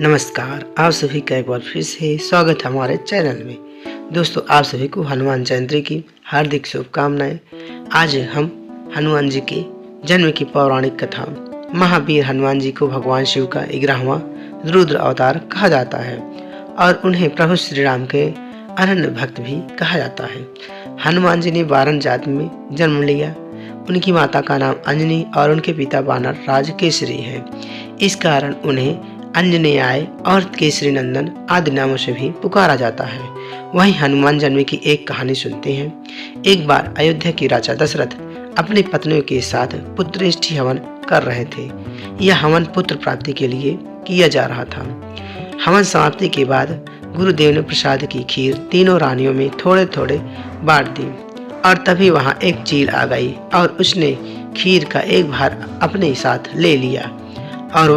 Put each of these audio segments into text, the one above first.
नमस्कार, आप सभी का एक बार फिर से स्वागत है हमारे चैनल में। दोस्तों, आप सभी को हनुमान जयंती की हार्दिक शुभकामनाएं। आज हम हनुमान जी के जन्म की पौराणिक कथा। महावीर हनुमान जी को भगवान शिव का 11वां रुद्र अवतार कहा जाता है और उन्हें प्रभु श्री राम के अनन्य भक्त भी कहा जाता है। हनुमान जी ने वारण जाति में जन्म लिया। उनकी माता का नाम अंजनी और उनके पिता वानर राज केसरी है। इस कारण उन्हें अंजनेयाय और केसरी नंदन आदि नामों से भी पुकारा जाता है। वहीं हनुमान जन्म की एक कहानी सुनते हैं। एक बार अयोध्या के राजा दशरथ अपनी पत्नियों के साथ पुत्रेष्टि हवन कर रहे थे। यह हवन पुत्र प्राप्ति के लिए किया जा रहा था। हवन समाप्ति के बाद गुरुदेव ने प्रसाद की खीर तीनों रानियों में थोड़े थोड़े बांट दी और तभी वहां एक चील आ गई और उसने खीर का एक भार अपने साथ ले लिया और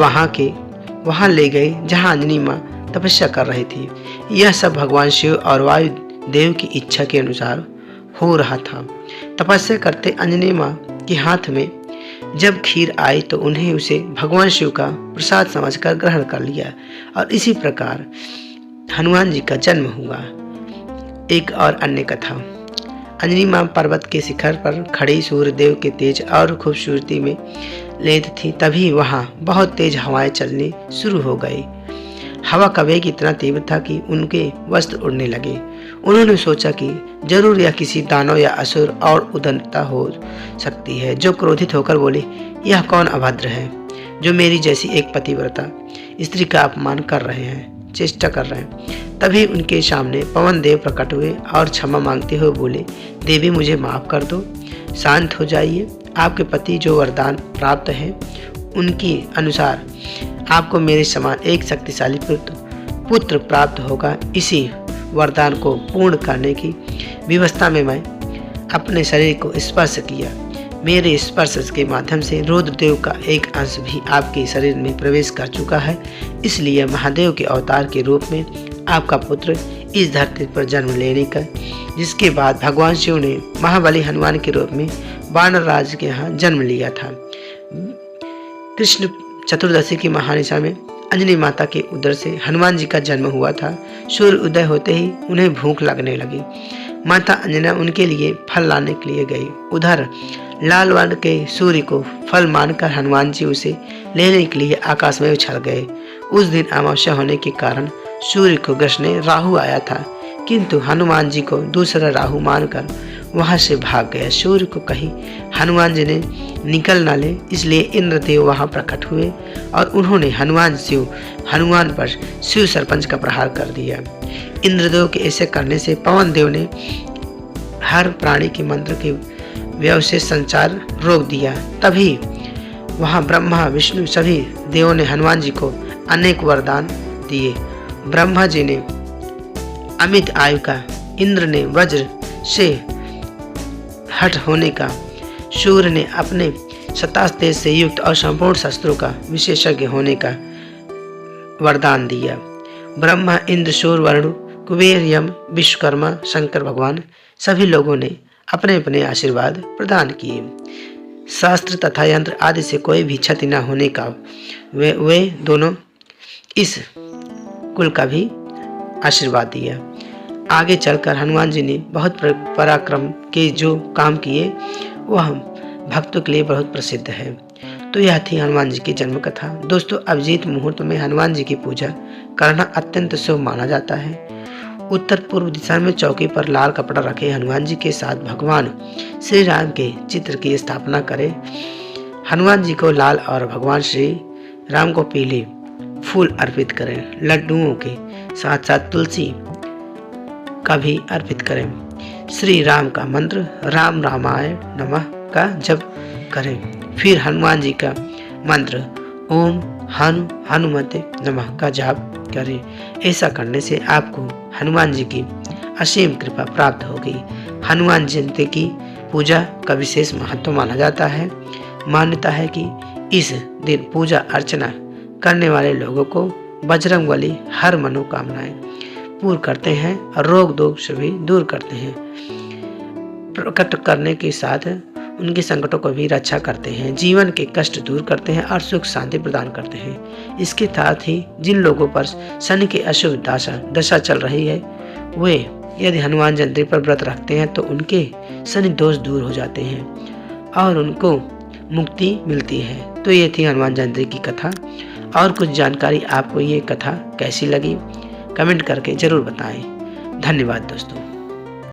वहां ले गए जहां अंजनी मां तपस्या कर रही थी। यह सब भगवान शिव और वायु देव की इच्छा के अनुसार हो रहा था। तपस्या करते अंजनी मां के हाथ में जब खीर आई तो उन्हें उसे भगवान शिव का प्रसाद समझकर ग्रहण कर लिया और इसी प्रकार हनुमान जी का जन्म हुआ। एक और अन्य कथा। अंजनी मां पर्वत के शिखर पर खड़ी सूर्य देव के तेज और खूबसूरती में लेत थी। तभी वहां बहुत तेज हवाएं चलनी शुरू हो गई। हवा का वेग इतना तीव्र था कि उनके वस्त्र उड़ने लगे। उन्होंने सोचा कि जरूर यह किसी दानव या असुर और उदंता हो सकती है, जो क्रोधित होकर बोले, यह कौन अभद्र है जो मेरी जैसी एक पतिव्रता स्त्री का अपमान कर रहे हैं, चेष्टा कर रहे हैं। तभी उनके सामने पवन देव प्रकट हुए और क्षमा मांगते हुए बोले, देवी मुझे माफ कर दो, शांत हो जाइए। आपके पति जो वरदान प्राप्त है उनके अनुसार आपको मेरे समान एक शक्तिशाली पुत्र प्राप्त होगा। इसी वरदान को पूर्ण करने की व्यवस्था में मैं अपने शरीर को स्पर्श किया। मेरे स्पर्श के माध्यम से रुद्रदेव का एक अंश भी आपके शरीर में प्रवेश कर चुका है। इसलिए महादेव के अवतार के रूप में आपका पुत्र इस धरती पर जन्म लेने का, जिसके बाद भगवान शिव ने महाबली हनुमान के रूप में वानर राज के यहाँ जन्म लिया था। कृष्ण चतुर्दशी की महानिशा में अंजनी माता के उदर से हनुमान जी का जन्म हुआ था। सूर्य उदय होते ही उन्हें भूख लगने लगी। माता अंजना उनके लिए फल लाने के लिए गई। उधर लाल वर्ण के सूर्य को फल मानकर हनुमान जी उसे लेने के लिए आकाश में उछल गए। उस दिन अमावस्या होने के कारण सूर्य को ग्रसने राहु आया था, किंतु हनुमान जी को दूसरा राहु मानकर वहां से भाग गया। सूर्य को कहीं हनुमान जी ने निकल न ले, इसलिए इंद्रदेव वहां प्रकट हुए और उन्होंने हनुमान पर शिव सरपंच का प्रहार कर दिया। इंद्रदेव के ऐसे करने से पवन देव ने हर प्राणी के मंत्र के व्यवशेष संचार रोक दिया। तभी वहां ब्रह्मा विष्णु सभी देवों ने हनुमान जी को अनेक वरदान दिए। ब्रह्मा जी ने अमित आयु का, इंद्र ने वज्र से हट होने का, सूर्य ने अपने 27 तेज से युक्त और संपूर्ण शस्त्रों का विशेषज्ञ होने का वरदान दिया। ब्रह्मा, इंद्र, सूर्य, वरुण, कुबेर, यम, विश्वकर्मा, शंकर भगवान सभी लोगों ने अपने अपने आशीर्वाद प्रदान किए। शास्त्र तथा यंत्र आदि से कोई भी क्षति न होने का वे दोनों इस कुल का भी आशीर्वाद दिया। आगे चलकर हनुमान जी ने बहुत पराक्रम के जो काम किए वह भक्तों के लिए बहुत प्रसिद्ध है। तो यह थी हनुमान जी की जन्म कथा। दोस्तों, अभिजीत मुहूर्त में हनुमान जी की पूजा करना अत्यंत शुभ माना जाता है। उत्तर पूर्व दिशा में चौकी पर लाल कपड़ा रखे हनुमान जी के साथ भगवान श्री राम के चित्र की स्थापना करें। हनुमान जी को लाल और भगवान श्री राम को पीले फूल अर्पित करें। लड्डुओं के साथ साथ तुलसी का भी अर्पित करें। श्री राम का मंत्र राम रामाय नमः का जप करें। फिर हनुमान जी का मंत्र ओम हनुमते नमः का जाप करें। ऐसा करने से आपको हनुमान जी की असीम कृपा प्राप्त होगी। हनुमान जयंती की पूजा का विशेष महत्व माना जाता है। मान्यता है कि इस दिन पूजा अर्चना करने वाले लोगों को बजरंगबली हर मनोकामनाएं पूर्ण करते हैं और रोग दोष से भी दूर करते हैं। प्रकट करने के साथ उनके संकटों को भी रक्षा करते हैं, जीवन के कष्ट दूर करते हैं और सुख शांति प्रदान करते हैं। इसके साथ ही जिन लोगों पर शनि की अशुभ दशा चल रही है, वे यदि हनुमान जयंती पर व्रत रखते हैं तो उनके शनि दोष दूर हो जाते हैं और उनको मुक्ति मिलती है। तो ये थी हनुमान जयंती की कथा। और कुछ जानकारी आपको ये कथा कैसी लगी कमेंट करके जरूर बताएं। धन्यवाद दोस्तों।